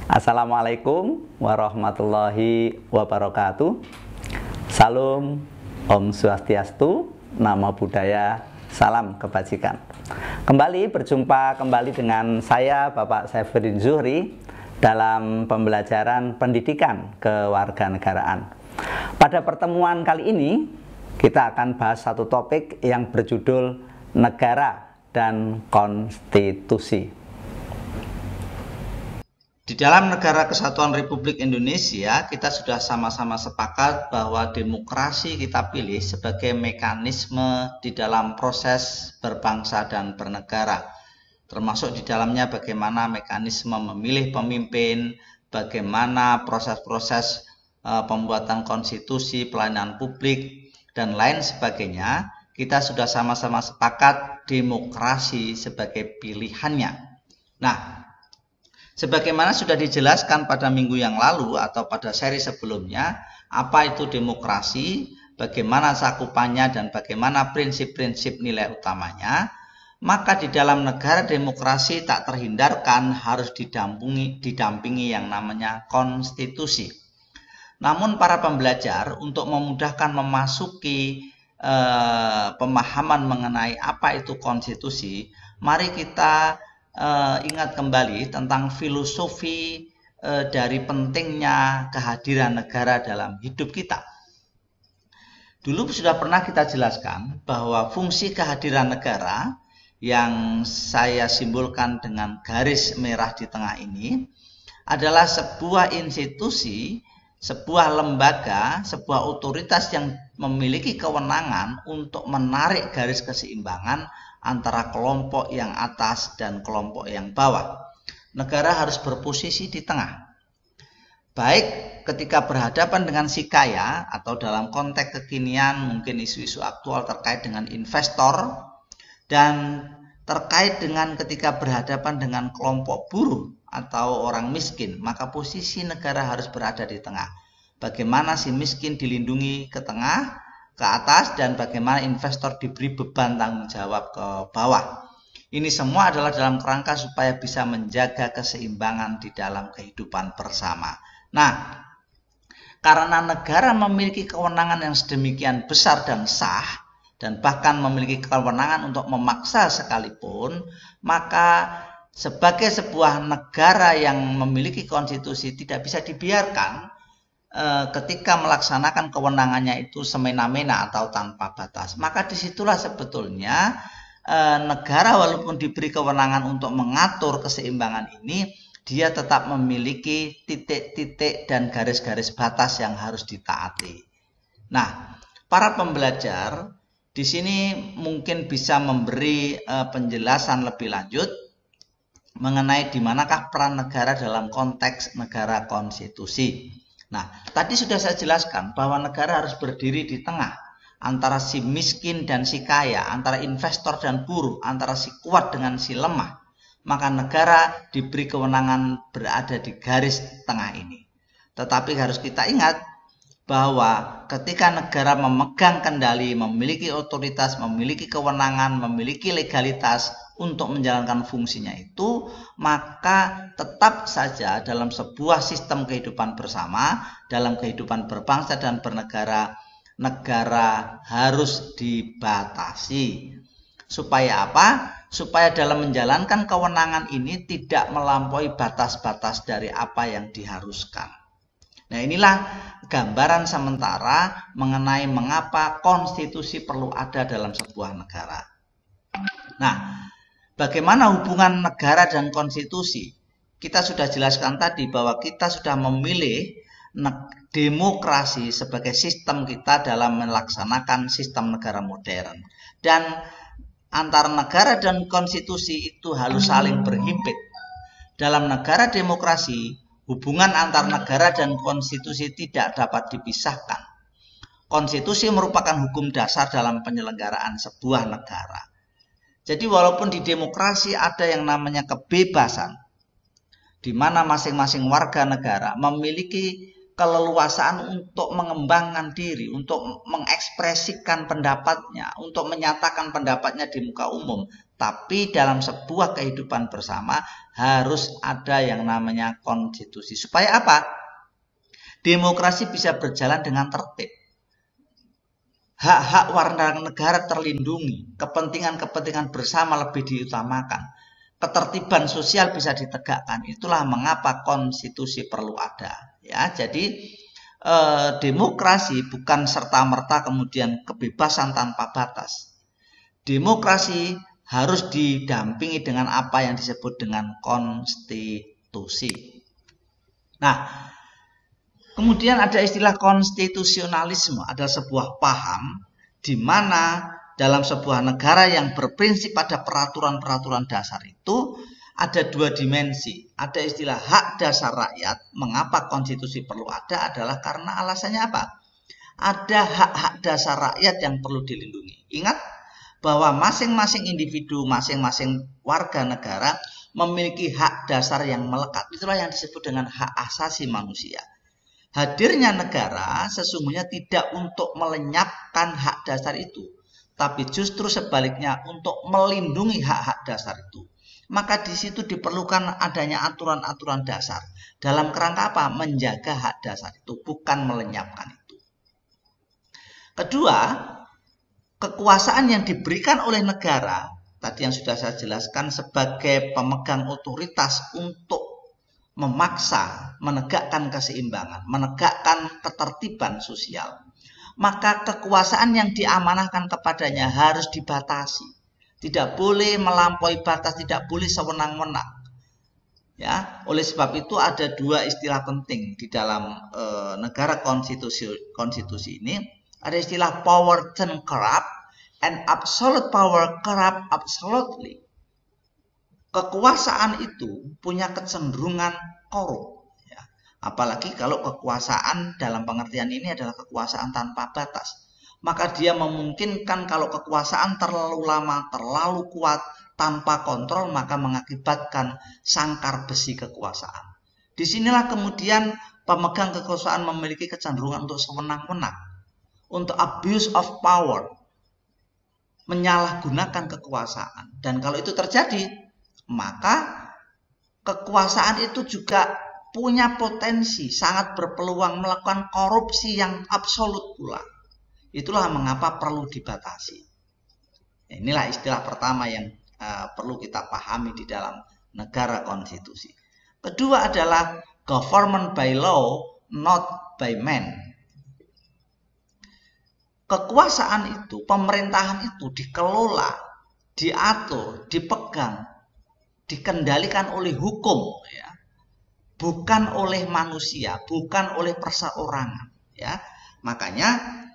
Assalamualaikum warahmatullahi wabarakatuh. Salam, Om Swastiastu, Namo Buddhaya, salam kebajikan. Kembali berjumpa dengan saya Bapak Saifuddin Zuhri dalam pembelajaran pendidikan kewarganegaraan. Pada pertemuan kali ini kita akan bahas satu topik yang berjudul negara dan konstitusi. Di dalam Negara Kesatuan Republik Indonesia, kita sudah sama-sama sepakat bahwa demokrasi kita pilih sebagai mekanisme di dalam proses berbangsa dan bernegara. Termasuk di dalamnya bagaimana mekanisme memilih pemimpin, bagaimana proses-proses pembuatan konstitusi, pelayanan publik, dan lain sebagainya. Kita sudah sama-sama sepakat demokrasi sebagai pilihannya. Nah, sebagaimana sudah dijelaskan pada minggu yang lalu atau pada seri sebelumnya, apa itu demokrasi, bagaimana cakupannya, dan bagaimana prinsip-prinsip nilai utamanya, maka di dalam negara demokrasi tak terhindarkan harus didampingi yang namanya konstitusi. Namun para pembelajar untuk memudahkan memasuki pemahaman mengenai apa itu konstitusi, mari kita ingat kembali tentang filosofi dari pentingnya kehadiran negara dalam hidup kita. Dulu sudah pernah kita jelaskan bahwa fungsi kehadiran negara yang saya simbolkan dengan garis merah di tengah ini adalah sebuah institusi, sebuah lembaga, sebuah otoritas yang memiliki kewenangan untuk menarik garis keseimbangan antara kelompok yang atas dan kelompok yang bawah. Negara harus berposisi di tengah. Baik ketika berhadapan dengan si kaya atau dalam konteks kekinian mungkin isu-isu aktual terkait dengan investor, dan terkait dengan ketika berhadapan dengan kelompok buruh atau orang miskin, maka posisi negara harus berada di tengah. Bagaimana si miskin dilindungi ke tengah, ke atas, dan bagaimana investor diberi beban tanggung jawab ke bawah. Ini semua adalah dalam kerangka supaya bisa menjaga keseimbangan di dalam kehidupan bersama. Nah, karena negara memiliki kewenangan yang sedemikian besar dan sah, dan bahkan memiliki kewenangan untuk memaksa sekalipun, maka sebagai sebuah negara yang memiliki konstitusi tidak bisa dibiarkan ketika melaksanakan kewenangannya itu semena-mena atau tanpa batas. Maka disitulah sebetulnya negara walaupun diberi kewenangan untuk mengatur keseimbangan ini, dia tetap memiliki titik-titik dan garis-garis batas yang harus ditaati. Nah, para pembelajar di sini mungkin bisa memberi penjelasan lebih lanjut mengenai di manakah peran negara dalam konteks negara konstitusi. Nah, tadi sudah saya jelaskan bahwa negara harus berdiri di tengah antara si miskin dan si kaya, antara investor dan buruh, antara si kuat dengan si lemah. Maka negara diberi kewenangan berada di garis tengah ini. Tetapi harus kita ingat bahwa ketika negara memegang kendali, memiliki otoritas, memiliki kewenangan, memiliki legalitas untuk menjalankan fungsinya itu, maka tetap saja dalam sebuah sistem kehidupan bersama, dalam kehidupan berbangsa dan bernegara, negara harus dibatasi. Supaya apa? Supaya dalam menjalankan kewenangan ini tidak melampaui batas-batas dari apa yang diharuskan. Nah, inilah gambaran sementara mengenai mengapa konstitusi perlu ada dalam sebuah negara. Nah, bagaimana hubungan negara dan konstitusi? Kita sudah jelaskan tadi bahwa kita sudah memilih demokrasi sebagai sistem kita dalam melaksanakan sistem negara modern. Dan antara negara dan konstitusi itu harus saling berhimpit. Dalam negara demokrasi, hubungan antar negara dan konstitusi tidak dapat dipisahkan. Konstitusi merupakan hukum dasar dalam penyelenggaraan sebuah negara. Jadi walaupun di demokrasi ada yang namanya kebebasan, di mana masing-masing warga negara memiliki keleluasaan untuk mengembangkan diri, untuk mengekspresikan pendapatnya, untuk menyatakan pendapatnya di muka umum. Tapi dalam sebuah kehidupan bersama harus ada yang namanya konstitusi. Supaya apa? Demokrasi bisa berjalan dengan tertib. Hak-hak warga negara terlindungi, kepentingan-kepentingan bersama lebih diutamakan, ketertiban sosial bisa ditegakkan. Itulah mengapa konstitusi perlu ada. Ya, jadi demokrasi bukan serta-merta kemudian kebebasan tanpa batas. Demokrasi harus didampingi dengan apa yang disebut dengan konstitusi. Nah, kemudian ada istilah konstitusionalisme, ada sebuah paham di mana dalam sebuah negara yang berprinsip pada peraturan-peraturan dasar itu ada dua dimensi. Ada istilah hak dasar rakyat. Mengapa konstitusi perlu ada adalah karena alasannya apa? Ada hak-hak dasar rakyat yang perlu dilindungi. Ingat bahwa masing-masing individu, masing-masing warga negara memiliki hak dasar yang melekat. Itulah yang disebut dengan hak asasi manusia. Hadirnya negara sesungguhnya tidak untuk melenyapkan hak dasar itu, tapi justru sebaliknya untuk melindungi hak-hak dasar itu. Maka di situ diperlukan adanya aturan-aturan dasar. Dalam kerangka apa? Menjaga hak dasar itu, bukan melenyapkan itu. Kedua, kekuasaan yang diberikan oleh negara, tadi yang sudah saya jelaskan, sebagai pemegang otoritas untuk memaksa, menegakkan keseimbangan, menegakkan ketertiban sosial, maka kekuasaan yang diamanahkan kepadanya harus dibatasi. Tidak boleh melampaui batas, tidak boleh sewenang-wenang. Ya, oleh sebab itu ada dua istilah penting di dalam negara konstitusi ini. Ada istilah power turn corrupt and absolute power corrupt absolutely. Kekuasaan itu punya kecenderungan korup. Ya. Apalagi kalau kekuasaan dalam pengertian ini adalah kekuasaan tanpa batas. Maka dia memungkinkan kalau kekuasaan terlalu lama, terlalu kuat, tanpa kontrol, maka mengakibatkan sangkar besi kekuasaan. Disinilah kemudian pemegang kekuasaan memiliki kecenderungan untuk sewenang-wenang, untuk abuse of power, menyalahgunakan kekuasaan. Dan kalau itu terjadi, maka kekuasaan itu juga punya potensi, sangat berpeluang melakukan korupsi yang absolut pula. Itulah mengapa perlu dibatasi. Inilah istilah pertama yang perlu kita pahami di dalam negara konstitusi. Kedua adalah government by law, not by man. Kekuasaan itu, pemerintahan itu dikelola, diatur, dipegang, dikendalikan oleh hukum, ya, bukan oleh manusia, bukan oleh perseorangan. Ya, makanya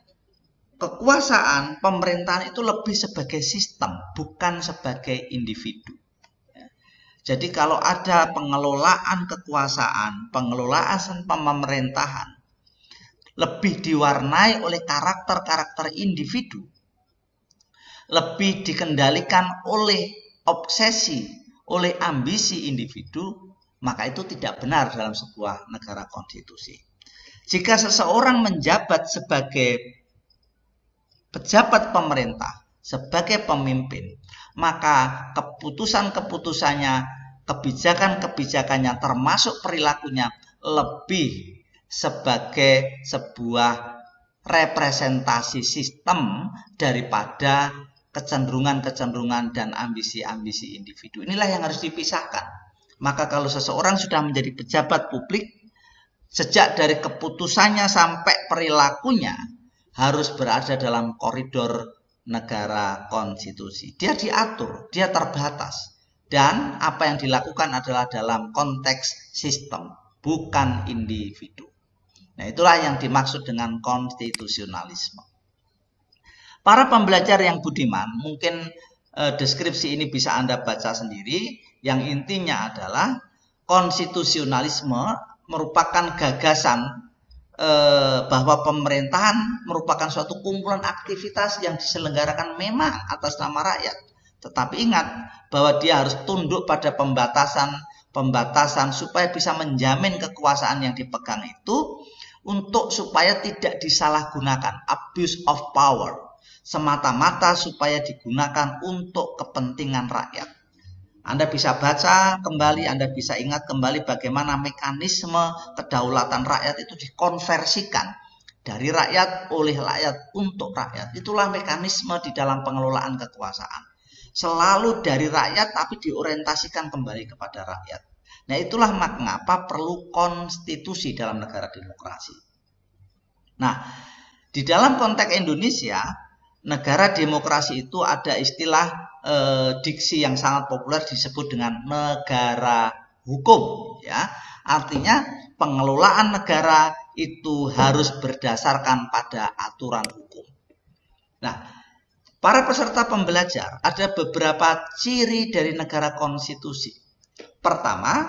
kekuasaan pemerintahan itu lebih sebagai sistem, bukan sebagai individu. Jadi kalau ada pengelolaan kekuasaan, pengelolaan pemerintahan lebih diwarnai oleh karakter-karakter individu, lebih dikendalikan oleh obsesi, oleh ambisi individu, maka itu tidak benar dalam sebuah negara konstitusi. Jika seseorang menjabat sebagai pejabat pemerintah, sebagai pemimpin, maka keputusan-keputusannya, kebijakan-kebijakannya, termasuk perilakunya lebih sebagai sebuah representasi sistem daripada kecenderungan-kecenderungan dan ambisi-ambisi individu. Inilah yang harus dipisahkan. Maka kalau seseorang sudah menjadi pejabat publik, sejak dari keputusannya sampai perilakunya harus berada dalam koridor negara konstitusi. Dia diatur, dia terbatas. Dan apa yang dilakukan adalah dalam konteks sistem, bukan individu. Nah, itulah yang dimaksud dengan konstitusionalisme. Para pembelajar yang budiman, mungkin deskripsi ini bisa Anda baca sendiri. Yang intinya adalah konstitusionalisme merupakan gagasan bahwa pemerintahan merupakan suatu kumpulan aktivitas yang diselenggarakan memang atas nama rakyat. Tetapi ingat bahwa dia harus tunduk pada pembatasan supaya bisa menjamin kekuasaan yang dipegang itu untuk supaya tidak disalahgunakan, abuse of power, semata-mata supaya digunakan untuk kepentingan rakyat. Anda bisa baca kembali, Anda bisa ingat kembali bagaimana mekanisme kedaulatan rakyat itu dikonversikan dari rakyat, oleh rakyat, untuk rakyat. Itulah mekanisme di dalam pengelolaan kekuasaan. Selalu dari rakyat tapi diorientasikan kembali kepada rakyat. Nah, itulah mengapa perlu konstitusi dalam negara demokrasi. Nah, di dalam konteks Indonesia, negara demokrasi itu ada istilah diksi yang sangat populer disebut dengan negara hukum, ya. Artinya pengelolaan negara itu harus berdasarkan pada aturan hukum. Nah, para peserta pembelajar, ada beberapa ciri dari negara konstitusi. Pertama,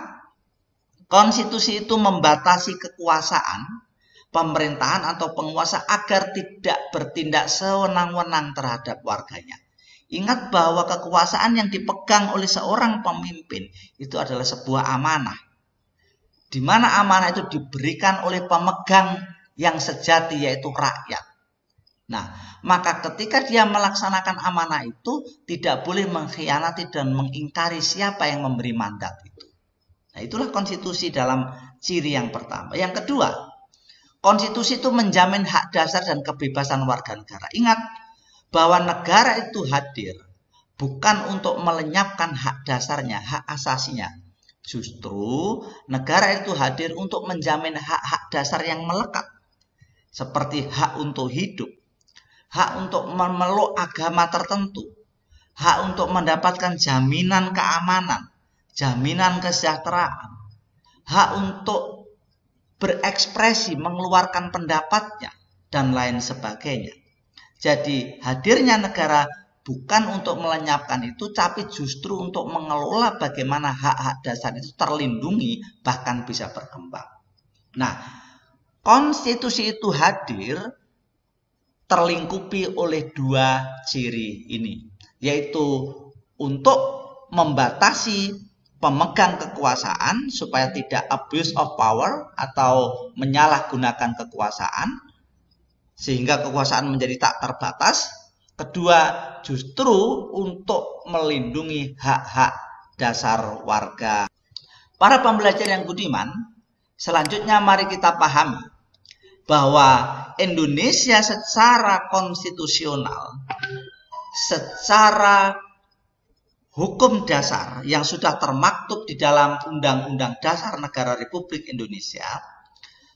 konstitusi itu membatasi kekuasaan pemerintahan atau penguasa agar tidak bertindak sewenang-wenang terhadap warganya. Ingat bahwa kekuasaan yang dipegang oleh seorang pemimpin itu adalah sebuah amanah, di mana amanah itu diberikan oleh pemegang yang sejati, yaitu rakyat. Nah, maka ketika dia melaksanakan amanah itu tidak boleh mengkhianati dan mengingkari siapa yang memberi mandat itu. Nah, itulah konstitusi dalam ciri yang pertama. Yang kedua, konstitusi itu menjamin hak dasar dan kebebasan warga negara. Ingat bahwa negara itu hadir bukan untuk melenyapkan hak dasarnya, hak asasinya. Justru negara itu hadir untuk menjamin hak-hak dasar yang melekat, seperti hak untuk hidup, hak untuk memeluk agama tertentu, hak untuk mendapatkan jaminan keamanan, jaminan kesejahteraan, hak untuk berekspresi, mengeluarkan pendapatnya, dan lain sebagainya. Jadi hadirnya negara bukan untuk melenyapkan itu, tapi justru untuk mengelola bagaimana hak-hak dasar itu terlindungi, bahkan bisa berkembang. Nah, konstitusi itu hadir terlingkupi oleh dua ciri ini, yaitu untuk membatasi pemegang kekuasaan supaya tidak abuse of power atau menyalahgunakan kekuasaan, sehingga kekuasaan menjadi tak terbatas. Kedua, justru untuk melindungi hak-hak dasar warga. Para pembelajar yang budiman, selanjutnya mari kita pahami bahwa Indonesia secara konstitusional, secara hukum dasar yang sudah termaktub di dalam Undang-Undang Dasar Negara Republik Indonesia,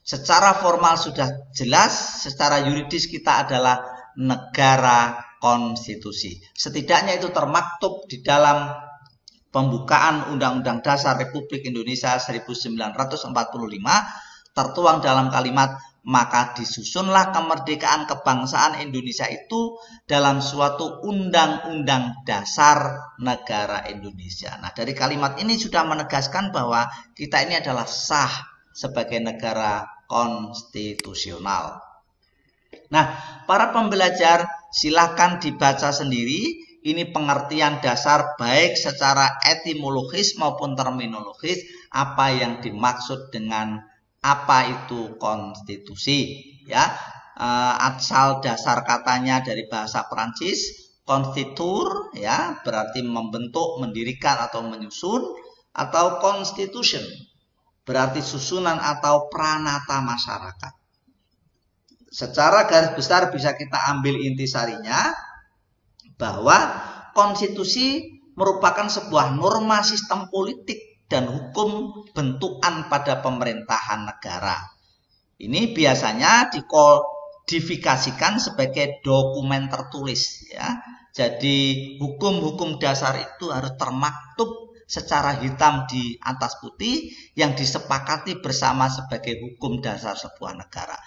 secara formal sudah jelas, secara yuridis kita adalah negara konstitusi. Setidaknya itu termaktub di dalam pembukaan Undang-Undang Dasar Republik Indonesia 1945, tertuang dalam kalimat, maka disusunlah kemerdekaan kebangsaan Indonesia itu dalam suatu undang-undang dasar negara Indonesia. Nah, dari kalimat ini sudah menegaskan bahwa kita ini adalah sah sebagai negara konstitusional. Nah, para pembelajar silakan dibaca sendiri. Ini pengertian dasar baik secara etimologis maupun terminologis apa yang dimaksud dengan apa itu konstitusi, ya. Asal dasar katanya dari bahasa Perancis, constituer, ya, berarti membentuk, mendirikan atau menyusun, atau constitution berarti susunan atau pranata masyarakat. Secara garis besar bisa kita ambil intisarinya bahwa konstitusi merupakan sebuah norma sistem politik dan hukum bentukan pada pemerintahan negara. Ini biasanya dikodifikasikan sebagai dokumen tertulis, ya. Jadi hukum-hukum dasar itu harus termaktub secara hitam di atas putih yang disepakati bersama sebagai hukum dasar sebuah negara.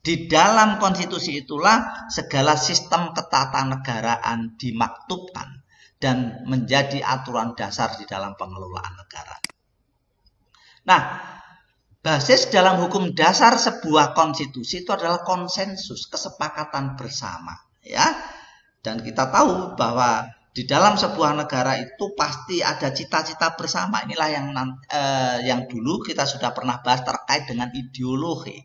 Di dalam konstitusi itulah segala sistem ketatanegaraan dimaktubkan dan menjadi aturan dasar di dalam pengelolaan negara. Nah, basis dalam hukum dasar sebuah konstitusi itu adalah konsensus, kesepakatan bersama, ya. Dan kita tahu bahwa di dalam sebuah negara itu pasti ada cita-cita bersama. Inilah yang dulu kita sudah pernah bahas terkait dengan ideologi.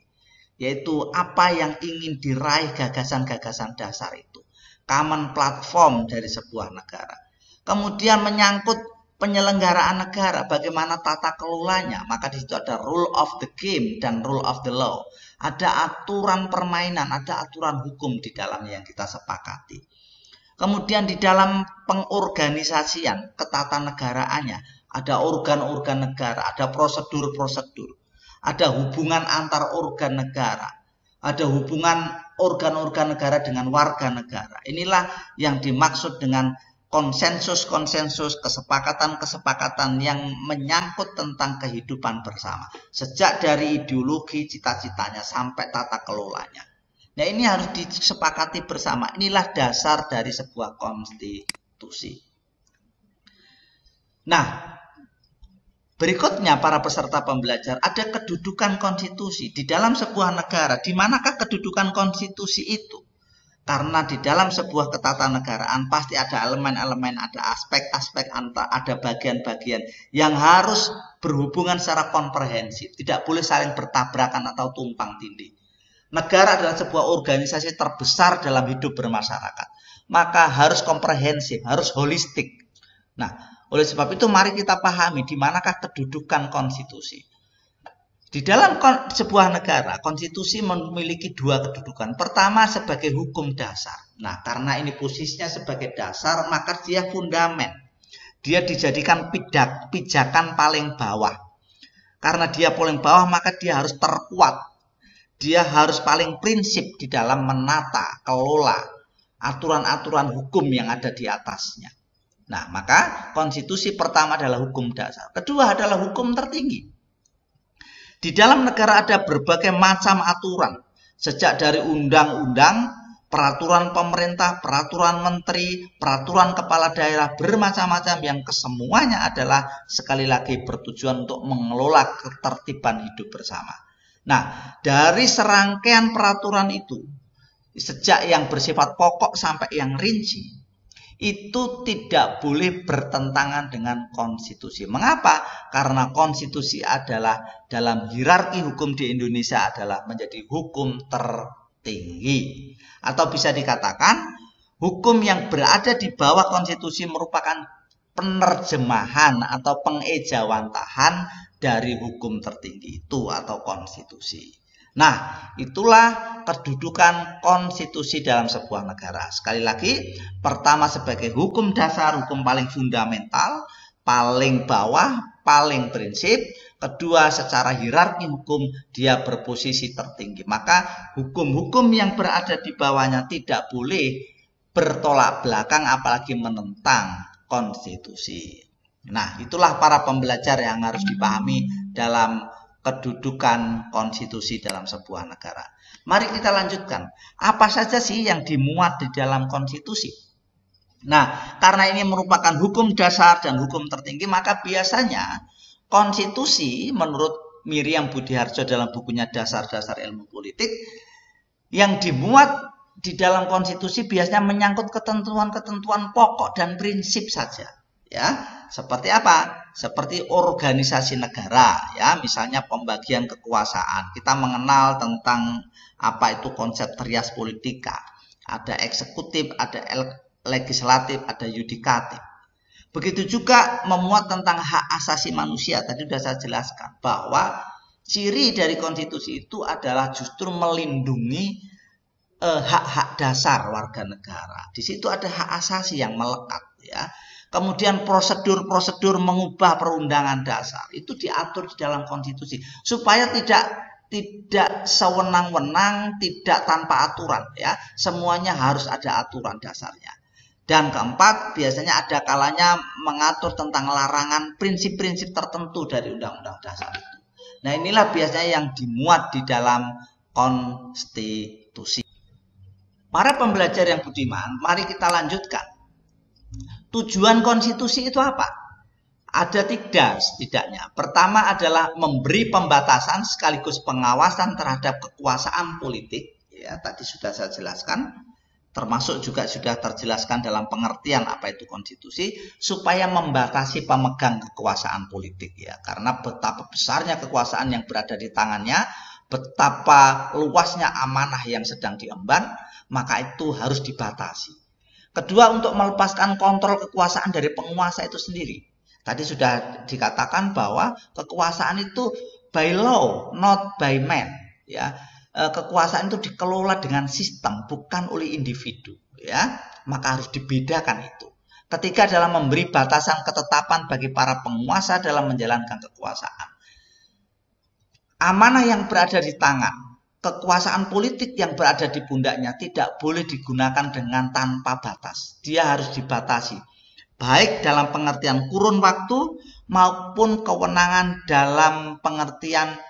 yaitu apa yang ingin diraih gagasan-gagasan dasar itu. Common platform dari sebuah negara. Kemudian menyangkut penyelenggaraan negara, bagaimana tata kelolanya, maka di situ ada rule of the game dan rule of the law. Ada aturan permainan, ada aturan hukum di dalamnya yang kita sepakati. Kemudian di dalam pengorganisasian, ketatanegaraannya, ada organ-organ negara, ada prosedur-prosedur, ada hubungan antar organ negara, ada hubungan organ-organ negara dengan warga negara. Inilah yang dimaksud dengan konsensus-konsensus, kesepakatan-kesepakatan yang menyangkut tentang kehidupan bersama. Sejak dari ideologi, cita-citanya, sampai tata kelolanya. Nah, ini harus disepakati bersama. Inilah dasar dari sebuah konstitusi. Nah, berikutnya para peserta pembelajar, ada kedudukan konstitusi di dalam sebuah negara. Di manakah kedudukan konstitusi itu? Karena di dalam sebuah ketatanegaraan pasti ada elemen-elemen, ada aspek-aspek, ada bagian-bagian yang harus berhubungan secara komprehensif. Tidak boleh saling bertabrakan atau tumpang tindih. Negara adalah sebuah organisasi terbesar dalam hidup bermasyarakat. Maka harus komprehensif, harus holistik. Nah, oleh sebab itu mari kita pahami di manakah kedudukan konstitusi. Di dalam sebuah negara, konstitusi memiliki dua kedudukan. Pertama sebagai hukum dasar. Nah, karena ini posisinya sebagai dasar, maka dia fundamen. Dia dijadikan pijakan paling bawah. Karena dia paling bawah, maka dia harus terkuat. Dia harus paling prinsip di dalam menata, kelola aturan-aturan hukum yang ada di atasnya. Nah, maka konstitusi pertama adalah hukum dasar. Kedua adalah hukum tertinggi. Di dalam negara ada berbagai macam aturan. Sejak dari undang-undang, peraturan pemerintah, peraturan menteri, peraturan kepala daerah, bermacam-macam yang kesemuanya adalah sekali lagi bertujuan untuk mengelola ketertiban hidup bersama. Nah, dari serangkaian peraturan itu, sejak yang bersifat pokok sampai yang rinci, itu tidak boleh bertentangan dengan konstitusi. Mengapa? Karena konstitusi adalah dalam hierarki hukum di Indonesia adalah menjadi hukum tertinggi. Atau bisa dikatakan, hukum yang berada di bawah konstitusi merupakan penerjemahan atau pengejawantahan dari hukum tertinggi itu atau konstitusi. Nah, itulah kedudukan konstitusi dalam sebuah negara. Sekali lagi, pertama sebagai hukum dasar, hukum paling fundamental, paling bawah, paling prinsip. Kedua, secara hierarki hukum, dia berposisi tertinggi. Maka hukum-hukum yang berada di bawahnya tidak boleh bertolak belakang, apalagi menentang konstitusi. Nah, itulah para pembelajar yang harus dipahami dalam kedudukan konstitusi dalam sebuah negara. Mari kita lanjutkan. Apa saja sih yang dimuat di dalam konstitusi? Nah, karena ini merupakan hukum dasar dan hukum tertinggi, maka biasanya konstitusi menurut Miriam Budiharjo dalam bukunya Dasar-Dasar Ilmu Politik, yang dimuat di dalam konstitusi biasanya menyangkut ketentuan-ketentuan pokok dan prinsip saja. Ya, seperti apa? Seperti organisasi negara, ya, misalnya pembagian kekuasaan. Kita mengenal tentang apa itu konsep trias politika. Ada eksekutif, ada legislatif, ada yudikatif. Begitu juga memuat tentang hak asasi manusia. Tadi sudah saya jelaskan bahwa ciri dari konstitusi itu adalah justru melindungi hak-hak dasar warga negara. Di situ ada hak asasi yang melekat, ya. Kemudian prosedur-prosedur mengubah perundangan dasar itu diatur di dalam konstitusi supaya tidak sewenang-wenang, tidak tanpa aturan, ya. Semuanya harus ada aturan dasarnya. Dan keempat, biasanya ada kalanya mengatur tentang larangan prinsip-prinsip tertentu dari undang-undang dasar itu. Nah, inilah biasanya yang dimuat di dalam konstitusi. Para pembelajar yang budiman, mari kita lanjutkan. Tujuan konstitusi itu apa? Ada tiga setidaknya. Pertama adalah memberi pembatasan sekaligus pengawasan terhadap kekuasaan politik. Ya, tadi sudah saya jelaskan. Termasuk juga sudah terjelaskan dalam pengertian apa itu konstitusi. Supaya membatasi pemegang kekuasaan politik. Ya, karena betapa besarnya kekuasaan yang berada di tangannya. betapa luasnya amanah yang sedang diemban, maka itu harus dibatasi. Kedua, untuk melepaskan kontrol kekuasaan dari penguasa itu sendiri. Tadi sudah dikatakan bahwa kekuasaan itu by law, not by man. Ya, kekuasaan itu dikelola dengan sistem, bukan oleh individu. Ya, maka harus dibedakan itu. Ketika dalam memberi batasan ketetapan bagi para penguasa dalam menjalankan kekuasaan, amanah yang berada di tangan, kekuasaan politik yang berada di pundaknya tidak boleh digunakan dengan tanpa batas. Dia harus dibatasi, baik dalam pengertian kurun waktu maupun kewenangan dalam pengertian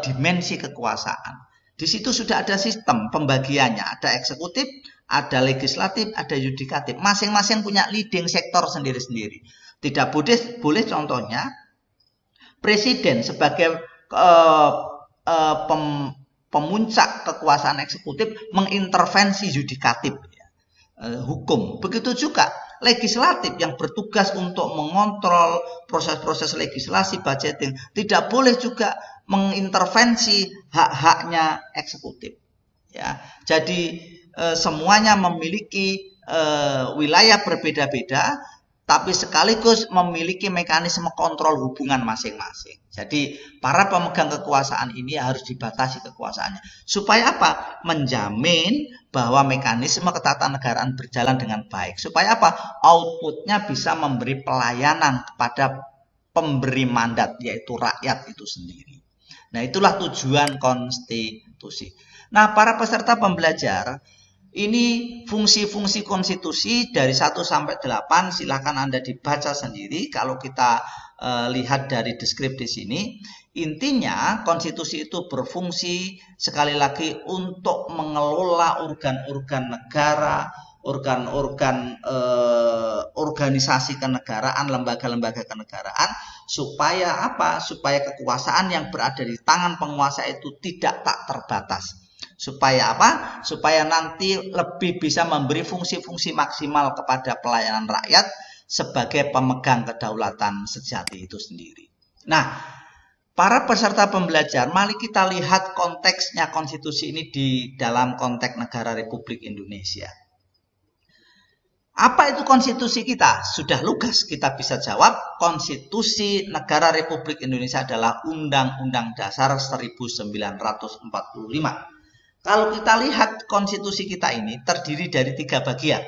dimensi kekuasaan. Di situ sudah ada sistem pembagiannya, ada eksekutif, ada legislatif, ada yudikatif. Masing-masing punya leading sektor sendiri-sendiri. Tidak boleh contohnya presiden sebagai pemuncak kekuasaan eksekutif mengintervensi yudikatif, hukum. Begitu juga legislatif yang bertugas untuk mengontrol proses-proses legislasi, budgeting, tidak boleh juga mengintervensi hak-haknya eksekutif. Ya, jadi semuanya memiliki wilayah berbeda-beda, tapi sekaligus memiliki mekanisme kontrol hubungan masing-masing. Jadi para pemegang kekuasaan ini harus dibatasi kekuasaannya. Supaya apa? Menjamin bahwa mekanisme ketatanegaraan berjalan dengan baik. Supaya apa? Outputnya bisa memberi pelayanan kepada pemberi mandat, yaitu rakyat itu sendiri. Nah, itulah tujuan konstitusi. Nah, para peserta pembelajar, ini fungsi-fungsi konstitusi dari 1 sampai 8, silakan Anda dibaca sendiri. Kalau kita lihat dari deskripsi di sini, intinya konstitusi itu berfungsi sekali lagi untuk mengelola organ-organ negara, organ-organ organisasi kenegaraan, lembaga-lembaga kenegaraan, supaya apa? Supaya kekuasaan yang berada di tangan penguasa itu tidak tak terbatas. Supaya apa? Supaya nanti lebih bisa memberi fungsi-fungsi maksimal kepada pelayanan rakyat sebagai pemegang kedaulatan sejati itu sendiri. Nah, para peserta pembelajar, mari kita lihat konteksnya konstitusi ini di dalam konteks negara Republik Indonesia. Apa itu konstitusi kita? Sudah lugas kita bisa jawab, konstitusi negara Republik Indonesia adalah Undang-Undang Dasar 1945. Kalau kita lihat konstitusi kita ini terdiri dari 3 bagian.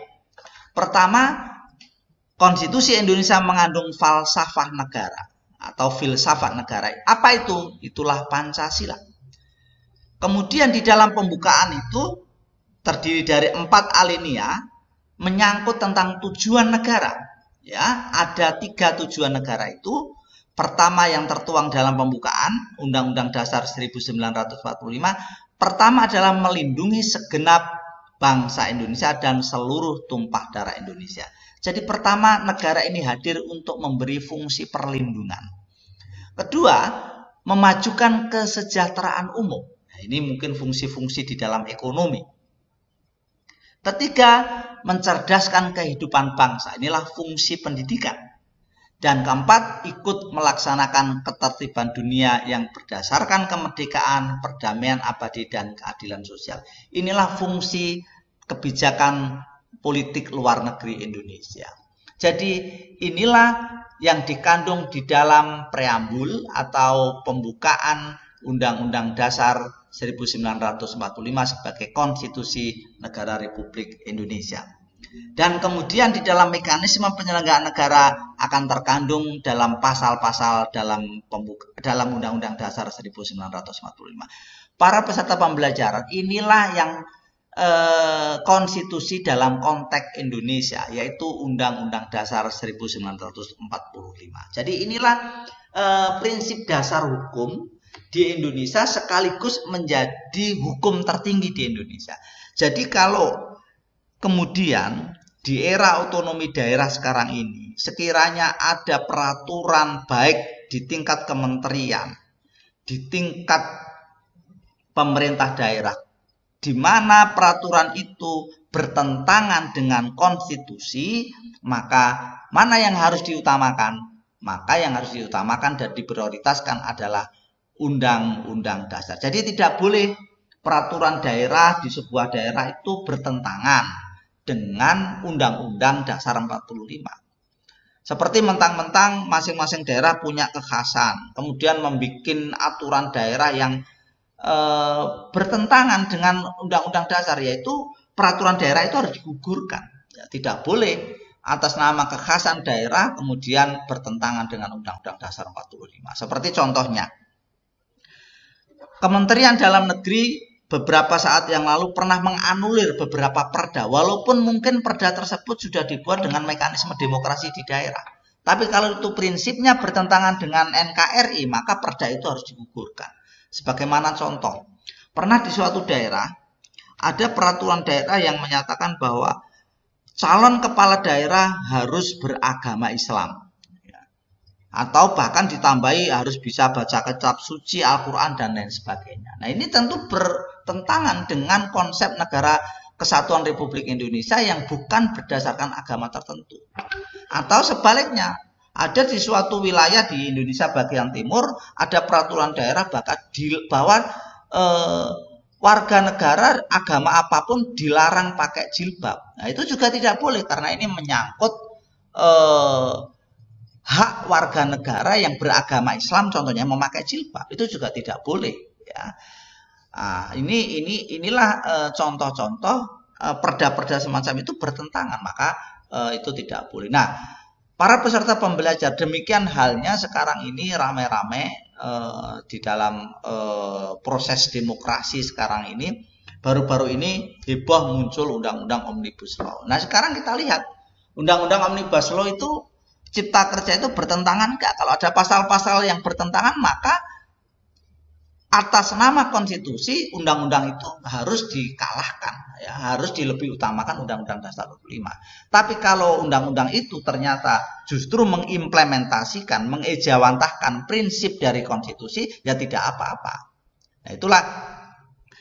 Pertama, konstitusi Indonesia mengandung falsafah negara atau filsafat negara. Apa itu? Itulah Pancasila. Kemudian di dalam pembukaan itu terdiri dari 4 alinea menyangkut tentang tujuan negara. Ya, ada 3 tujuan negara itu. Pertama yang tertuang dalam pembukaan Undang-Undang Dasar 1945. Pertama adalah melindungi segenap bangsa Indonesia dan seluruh tumpah darah Indonesia. Jadi pertama, negara ini hadir untuk memberi fungsi perlindungan. Kedua, memajukan kesejahteraan umum. Nah, ini mungkin fungsi-fungsi di dalam ekonomi. Ketiga, mencerdaskan kehidupan bangsa. Inilah fungsi pendidikan. Dan keempat, ikut melaksanakan ketertiban dunia yang berdasarkan kemerdekaan, perdamaian abadi, dan keadilan sosial. Inilah fungsi kebijakan politik luar negeri Indonesia. Jadi inilah yang dikandung di dalam preambul atau pembukaan Undang-Undang Dasar 1945 sebagai konstitusi negara Republik Indonesia. Dan kemudian di dalam mekanisme penyelenggaraan negara akan terkandung dalam pasal-pasal dalam Undang-Undang Dasar 1945. Para peserta pembelajaran, inilah yang konstitusi dalam konteks Indonesia, yaitu Undang-Undang Dasar 1945. Jadi inilah prinsip dasar hukum di Indonesia sekaligus menjadi hukum tertinggi di Indonesia. Jadi kalau kemudian di era otonomi daerah sekarang ini, sekiranya ada peraturan baik di tingkat kementerian, di tingkat pemerintah daerah, di mana peraturan itu bertentangan dengan konstitusi, maka mana yang harus diutamakan? Maka yang harus diutamakan dan diprioritaskan adalah Undang-Undang Dasar. Jadi tidak boleh peraturan daerah di sebuah daerah itu bertentangan dengan Undang-Undang Dasar 45. Seperti mentang-mentang masing-masing daerah punya kekhasan, kemudian membuat aturan daerah yang bertentangan dengan Undang-Undang Dasar, yaitu peraturan daerah itu harus digugurkan. Ya, tidak boleh atas nama kekhasan daerah kemudian bertentangan dengan Undang-Undang Dasar 45. Seperti contohnya, Kementerian Dalam Negeri beberapa saat yang lalu pernah menganulir beberapa perda, walaupun mungkin perda tersebut sudah dibuat dengan mekanisme demokrasi di daerah. Tapi kalau itu prinsipnya bertentangan dengan NKRI, maka perda itu harus digugurkan. Sebagaimana contoh, pernah di suatu daerah ada peraturan daerah yang menyatakan bahwa calon kepala daerah harus beragama Islam. Atau bahkan ditambahi harus bisa baca kitab suci, Al-Quran, dan lain sebagainya. Nah, ini tentu bertentangan dengan konsep negara kesatuan Republik Indonesia yang bukan berdasarkan agama tertentu. Atau sebaliknya, ada di suatu wilayah di Indonesia bagian timur, ada peraturan daerah bahwa warga negara agama apapun dilarang pakai jilbab. Nah, itu juga tidak boleh karena ini menyangkut hak warga negara yang beragama Islam, contohnya memakai jilbab, itu juga tidak boleh. Ya. Nah, inilah contoh-contoh perda-perda semacam itu bertentangan, maka itu tidak boleh. Nah, para peserta pembelajar, demikian halnya sekarang ini rame-rame di dalam proses demokrasi sekarang ini. Baru-baru ini heboh muncul Undang-Undang Omnibus Law. Nah, sekarang kita lihat Undang-Undang Omnibus Law itu Cipta Kerja itu bertentangan enggak? Kalau ada pasal-pasal yang bertentangan, maka atas nama konstitusi undang-undang itu harus dikalahkan, ya, harus dilebih utamakan Undang-Undang Dasar 45. Tapi kalau undang-undang itu ternyata justru mengimplementasikan, mengejawantahkan prinsip dari konstitusi, ya tidak apa-apa. Nah, itulah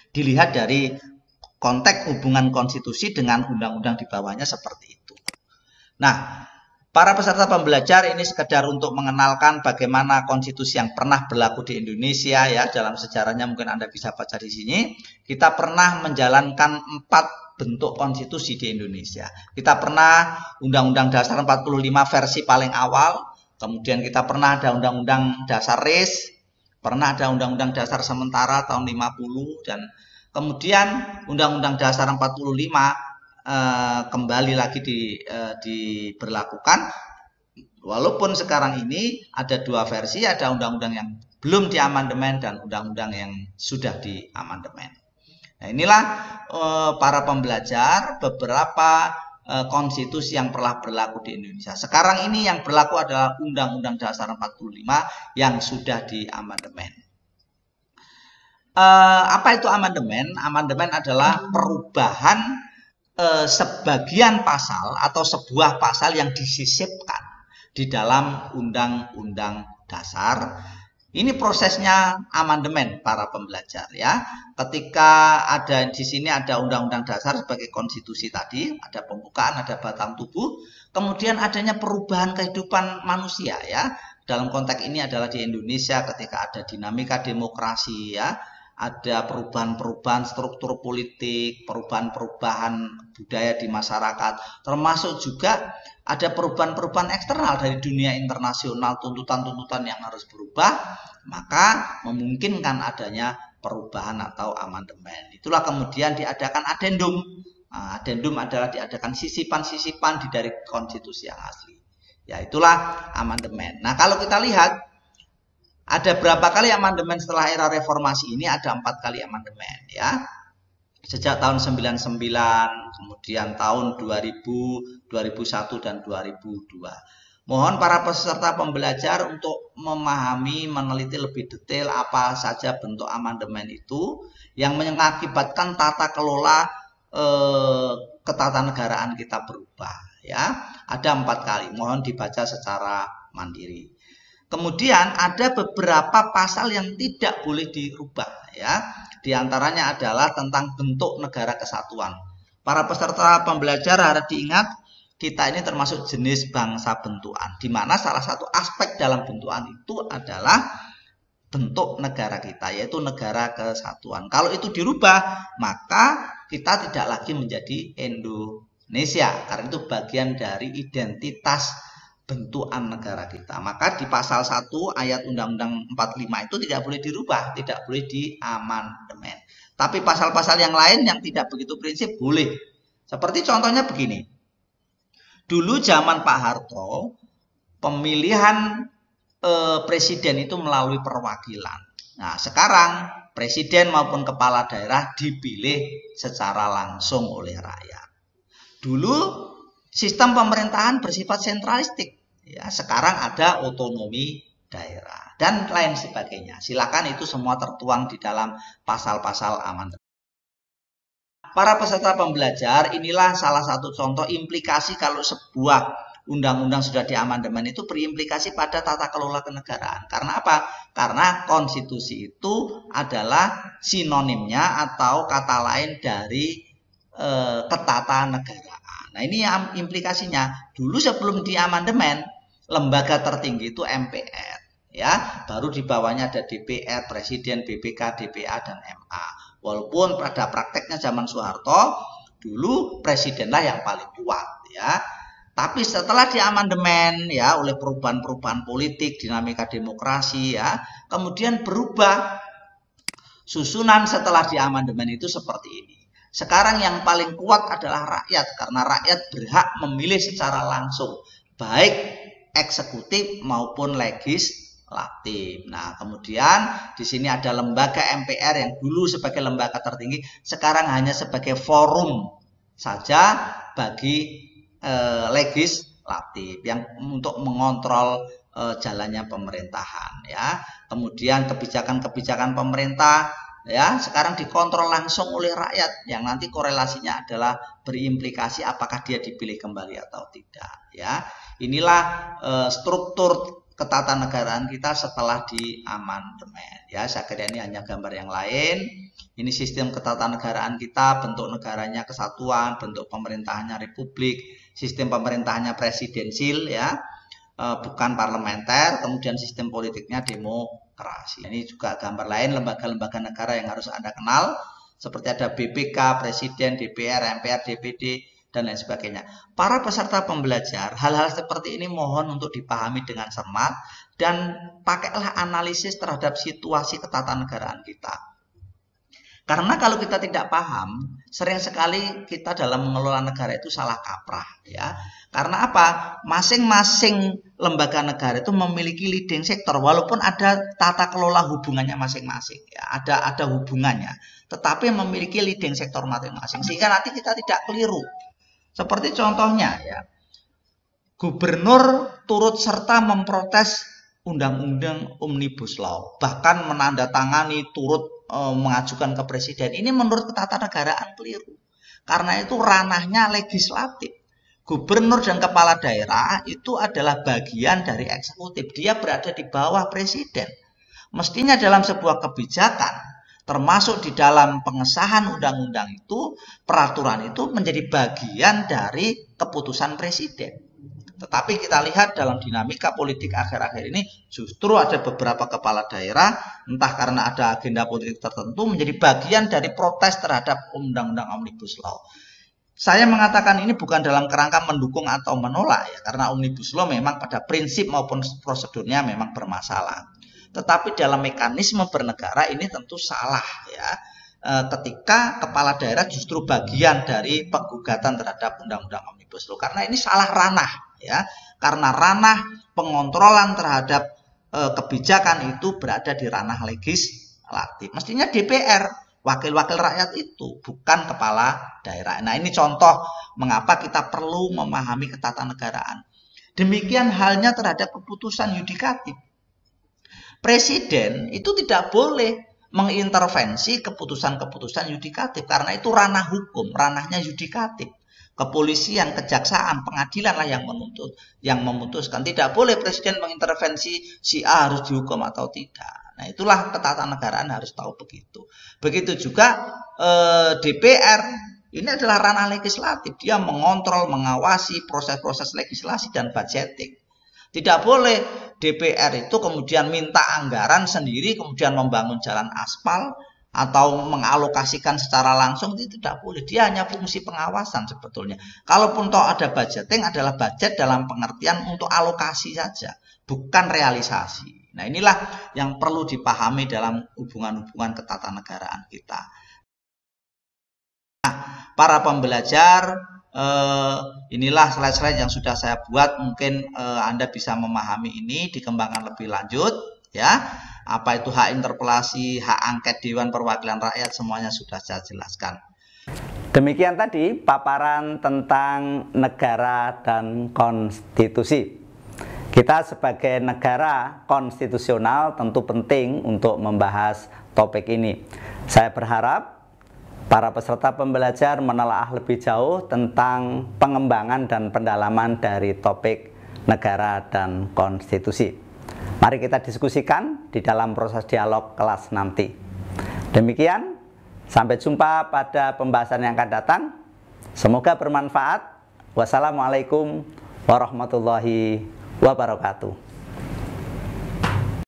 dilihat dari konteks hubungan konstitusi dengan undang-undang di bawahnya seperti itu. Nah, para peserta pembelajar ini sekedar untuk mengenalkan bagaimana konstitusi yang pernah berlaku di Indonesia, ya, dalam sejarahnya mungkin Anda bisa baca di sini. Kita pernah menjalankan 4 bentuk konstitusi di Indonesia. Kita pernah Undang-Undang Dasar 45 versi paling awal, kemudian kita pernah ada Undang-Undang Dasar RIS, pernah ada Undang-Undang Dasar sementara tahun 50, dan kemudian Undang-Undang Dasar 45 kembali lagi diberlakukan, walaupun sekarang ini ada 2 versi, ada undang-undang yang belum diamandemen dan undang-undang yang sudah diamandemen. Nah, inilah para pembelajar beberapa konstitusi yang pernah berlaku di Indonesia. Sekarang ini yang berlaku adalah Undang-Undang Dasar 45 yang sudah diamandemen. Apa itu amandemen? Amandemen adalah perubahan sebagian pasal atau sebuah pasal yang disisipkan di dalam Undang-Undang Dasar. Ini prosesnya amandemen para pembelajar, ya. Ketika ada di sini ada Undang-Undang Dasar sebagai konstitusi tadi, ada pembukaan, ada batang tubuh, kemudian adanya perubahan kehidupan manusia, ya. Dalam konteks ini adalah di Indonesia ketika ada dinamika demokrasi, ya. Ada perubahan-perubahan struktur politik, perubahan-perubahan budaya di masyarakat, termasuk juga ada perubahan-perubahan eksternal dari dunia internasional, tuntutan-tuntutan yang harus berubah, maka memungkinkan adanya perubahan atau amandemen. Itulah kemudian diadakan adendum. Nah, adendum adalah diadakan sisipan-sisipan dari konstitusi yang asli. Ya, itulah amandemen. Nah, kalau kita lihat ada berapa kali amandemen setelah era reformasi ini? Ada 4 kali amandemen, ya. Sejak tahun 99, kemudian tahun 2000, 2001 dan 2002. Mohon para peserta pembelajar untuk memahami, meneliti lebih detail apa saja bentuk amandemen itu yang mengakibatkan tata kelola ketatanegaraan kita berubah, ya. Ada 4 kali. Mohon dibaca secara mandiri. Kemudian ada beberapa pasal yang tidak boleh dirubah, ya. Di antaranya adalah tentang bentuk negara kesatuan. Para peserta pembelajar harap diingat, kita ini termasuk jenis bangsa bentukan, di mana salah satu aspek dalam bentukan itu adalah bentuk negara kita, yaitu negara kesatuan. Kalau itu dirubah, maka kita tidak lagi menjadi Indonesia, karena itu bagian dari identitas bentukan negara kita. Maka di pasal 1 ayat Undang-Undang 45 itu tidak boleh dirubah, tidak boleh diamandemen. Tapi pasal-pasal yang lain yang tidak begitu prinsip boleh. Seperti contohnya begini. Dulu zaman Pak Harto, pemilihan presiden itu melalui perwakilan. Nah, sekarang presiden maupun kepala daerah dipilih secara langsung oleh rakyat. Dulu sistem pemerintahan bersifat sentralistik, ya. Sekarang ada otonomi daerah dan lain sebagainya. Silakan, itu semua tertuang di dalam pasal-pasal amandemen. Para peserta pembelajar, inilah salah satu contoh implikasi kalau sebuah undang-undang sudah diamandemen itu berimplikasi pada tata kelola kenegaraan. Karena apa? Karena konstitusi itu adalah sinonimnya atau kata lain dari ketatanegaraan. Nah, ini implikasinya. Dulu sebelum diamandemen, lembaga tertinggi itu MPR, ya. Baru di bawahnya ada DPR, Presiden, BPK, DPA, dan MA. Walaupun pada prakteknya zaman Soeharto, dulu presidenlah yang paling kuat, ya. Tapi setelah diamandemen, ya, oleh perubahan-perubahan politik, dinamika demokrasi, ya, kemudian berubah susunan setelah diamandemen itu seperti ini. Sekarang yang paling kuat adalah rakyat, karena rakyat berhak memilih secara langsung, baik eksekutif maupun legislatif. Nah, kemudian di sini ada lembaga MPR yang dulu sebagai lembaga tertinggi, sekarang hanya sebagai forum saja bagi legislatif yang untuk mengontrol jalannya pemerintahan, ya. Kemudian kebijakan-kebijakan pemerintah, ya, sekarang dikontrol langsung oleh rakyat, yang nanti korelasinya adalah berimplikasi apakah dia dipilih kembali atau tidak, ya. Inilah struktur ketatanegaraan kita setelah diamandemen, ya. Saya kira ini hanya gambar yang lain. Ini sistem ketatanegaraan kita, bentuk negaranya kesatuan, bentuk pemerintahannya republik, sistem pemerintahannya presidensil, ya, bukan parlementer, kemudian sistem politiknya demokrasi. Ini juga gambar lain lembaga-lembaga negara yang harus Anda kenal, seperti ada BPK, Presiden, DPR, MPR, DPD, dan lain sebagainya. Para peserta pembelajar, hal-hal seperti ini mohon untuk dipahami dengan cermat, dan pakailah analisis terhadap situasi ketatanegaraan kita. Karena kalau kita tidak paham, sering sekali kita dalam mengelola negara itu salah kaprah, ya. Karena apa? Masing-masing lembaga negara itu memiliki leading sektor, walaupun ada tata kelola hubungannya masing-masing, ya. Ada hubungannya, tetapi memiliki leading sektor masing-masing, sehingga nanti kita tidak keliru. Seperti contohnya, ya, gubernur turut serta memprotes undang-undang Omnibus Law, bahkan menandatangani, turut mengajukan ke presiden. Ini menurut ketatanegaraan keliru, karena itu ranahnya legislatif. Gubernur dan kepala daerah itu adalah bagian dari eksekutif, dia berada di bawah presiden. Mestinya dalam sebuah kebijakan, termasuk di dalam pengesahan undang-undang itu, peraturan itu menjadi bagian dari keputusan presiden. Tetapi kita lihat dalam dinamika politik akhir-akhir ini, justru ada beberapa kepala daerah, entah karena ada agenda politik tertentu, menjadi bagian dari protes terhadap undang-undang Omnibus Law. Saya mengatakan ini bukan dalam kerangka mendukung atau menolak, ya, karena Omnibus Law memang pada prinsip maupun prosedurnya memang bermasalah. Tetapi dalam mekanisme bernegara ini tentu salah, ya. Ketika kepala daerah justru bagian dari penggugatan terhadap undang-undang Omnibus Law, karena ini salah ranah, ya, karena ranah pengontrolan terhadap kebijakan itu berada di ranah legislatif. Mestinya DPR, wakil-wakil rakyat itu, bukan kepala daerah. Nah, ini contoh mengapa kita perlu memahami ketatanegaraan. Demikian halnya terhadap keputusan yudikatif. Presiden itu tidak boleh mengintervensi keputusan-keputusan yudikatif, karena itu ranah hukum, ranahnya yudikatif. Kepolisian, kejaksaan, pengadilan lah yang memutuskan. Tidak boleh presiden mengintervensi si A harus dihukum atau tidak. Nah, itulah ketatanegaraan harus tahu begitu. Begitu juga DPR, ini adalah ranah legislatif. Dia mengontrol, mengawasi proses-proses legislasi dan budgeting. Tidak boleh DPR itu kemudian minta anggaran sendiri, kemudian membangun jalan aspal, atau mengalokasikan secara langsung, itu tidak boleh. Dia hanya fungsi pengawasan sebetulnya. Kalaupun toh ada budgeting, adalah budget dalam pengertian untuk alokasi saja, bukan realisasi. Nah, inilah yang perlu dipahami dalam hubungan-hubungan ketatanegaraan kita. Nah, para pembelajar, inilah slide-slide yang sudah saya buat. Mungkin Anda bisa memahami ini, dikembangkan lebih lanjut, ya. Apa itu hak interpelasi, hak angket Dewan Perwakilan Rakyat, semuanya sudah saya jelaskan. Demikian tadi paparan tentang negara dan konstitusi. Kita sebagai negara konstitusional tentu penting untuk membahas topik ini. Saya berharap para peserta pembelajar menelaah lebih jauh tentang pengembangan dan pendalaman dari topik negara dan konstitusi. Mari kita diskusikan di dalam proses dialog kelas nanti. Demikian, sampai jumpa pada pembahasan yang akan datang. Semoga bermanfaat. Wassalamualaikum warahmatullahi wabarakatuh.